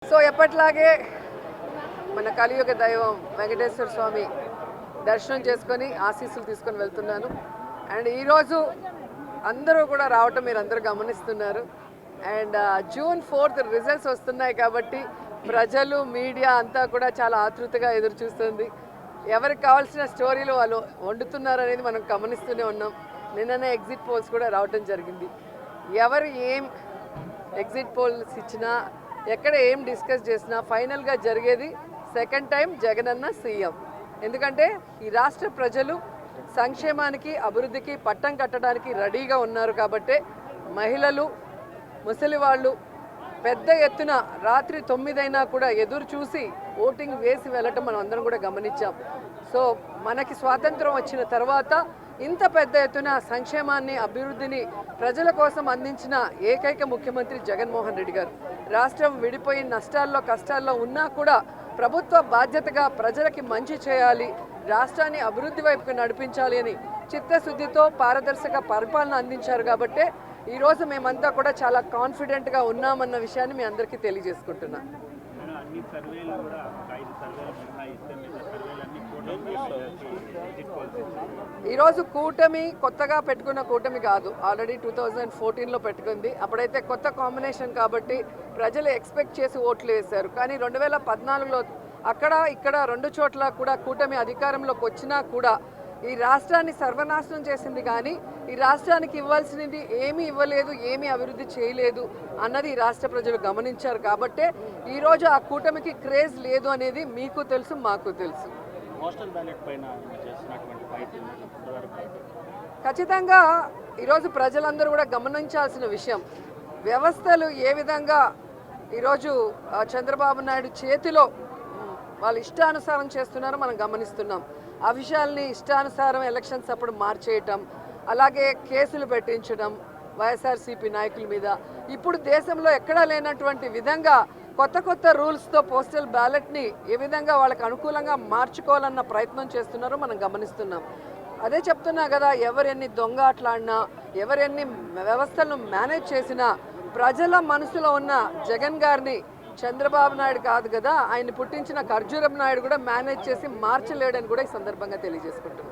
So ఎప్పట్లాగే మన కలియుగ దైవం వెంకటేశ్వర స్వామి దర్శనం చేసుకొని ఆశీస్సులు తీసుకొని వెళ్తున్నాను. అండ్ ఈరోజు అందరూ కూడా రావటం మీరు అందరూ గమనిస్తున్నారు. అండ్ June 4th రిజల్ట్స్ వస్తున్నాయి కాబట్టి ప్రజలు మీడియా అంతా కూడా చాలా ఆతృతగా ఎదురు చూస్తుంది. ఎవరికి కావాల్సిన స్టోరీలు వాళ్ళు వండుతున్నారు అనేది మనం గమనిస్తూనే ఉన్నాం. నిన్ననే ఎగ్జిట్ పోల్స్ కూడా రావటం జరిగింది. ఎవరు ఏం ఎగ్జిట్ పోల్స్ ఇచ్చినా ఎక్కడ ఏం డిస్కస్ చేసినా ఫైనల్గా జరిగేది సెకండ్ టైం జగనన్న సీఎం. ఎందుకంటే ఈ రాష్ట్ర ప్రజలు సంక్షేమానికి అభివృద్ధికి పట్టం కట్టడానికి రెడీగా ఉన్నారు కాబట్టి మహిళలు ముసలి వాళ్ళు పెద్ద ఎత్తున రాత్రి 9 అయినా కూడా ఎదురు చూసి ఓటింగ్ వేసి వెళ్ళటం మనం అందరం కూడా గమనించాం. సో మనకి స్వాతంత్రం వచ్చిన తర్వాత ఇంత పెద్ద ఎత్తున సంక్షేమాన్ని అభివృద్ధిని ప్రజల కోసం అందించిన ఏకైక ముఖ్యమంత్రి జగన్మోహన్ రెడ్డి గారు. రాష్ట్రం విడిపోయి నష్టాల్లో కష్టాల్లో ఉన్నా కూడా ప్రభుత్వ బాధ్యతగా ప్రజలకి మంచి చేయాలి, రాష్ట్రాన్ని అభివృద్ధి వైపుకు నడిపించాలి అని చిత్తశుద్ధితో పారదర్శక పరిపాలన అందించారు. కాబట్టి ఈరోజు మేమంతా కూడా చాలా కాన్ఫిడెంట్గా ఉన్నామన్న విషయాన్ని మీ అందరికీ తెలియజేసుకుంటున్నాను. ఈరోజు కూటమి కొత్తగా పెట్టుకున్న కూటమి కాదు, ఆల్రెడీ 2014లో పెట్టుకుంది. అప్పుడైతే కొత్త కాంబినేషన్ కాబట్టి ప్రజలు ఎక్స్పెక్ట్ చేసి ఓట్లు వేశారు. కానీ 2014లో అక్కడ ఇక్కడ 2 చోట్ల కూడా కూటమి అధికారంలోకి వచ్చినా కూడా ఈ రాష్ట్రాన్ని సర్వనాశనం చేసింది. కానీ ఈ రాష్ట్రానికి ఇవ్వాల్సినది ఏమీ ఇవ్వలేదు, ఏమీ అభివృద్ధి చేయలేదు అన్నది ఈ రాష్ట్ర ప్రజలు గమనించారు. కాబట్టే ఈరోజు ఆ కూటమికి క్రేజ్ లేదు అనేది మీకు తెలుసు, మాకు తెలుసు. ఖచ్చితంగా ఈరోజు ప్రజలందరూ కూడా గమనించాల్సిన విషయం, వ్యవస్థలు ఏ విధంగా ఈరోజు చంద్రబాబు నాయుడు చేతిలో వాళ్ళు ఇష్టానుసారం చేస్తున్నారో మనం గమనిస్తున్నాం. ఆ విషయాల్ని ఇష్టానుసారం ఎలక్షన్స్ అప్పుడు మార్చేయటం, అలాగే కేసులు పెట్టించడం వైఎస్ఆర్సీపీ నాయకుల మీద. ఇప్పుడు దేశంలో ఎక్కడా లేనటువంటి విధంగా కొత్త కొత్త రూల్స్తో పోస్టల్ బ్యాలెట్ని ఏ విధంగా వాళ్ళకి అనుకూలంగా మార్చుకోవాలన్న ప్రయత్నం చేస్తున్నారో మనం గమనిస్తున్నాం. అదే చెప్తున్నా కదా, ఎవరెన్ని దొంగ ఆటలాడినా, ఎవరెన్ని వ్యవస్థలను మేనేజ్ చేసినా ప్రజల మనసులో ఉన్న జగన్ గారిని చంద్రబాబు నాయుడు కాదు కదా, ఆయన పుట్టించిన ఖర్జూరం నాయుడు కూడా మేనేజ్ చేసి మార్చలేడని కూడా ఈ సందర్భంగా తెలియజేసుకుంటున్నాను.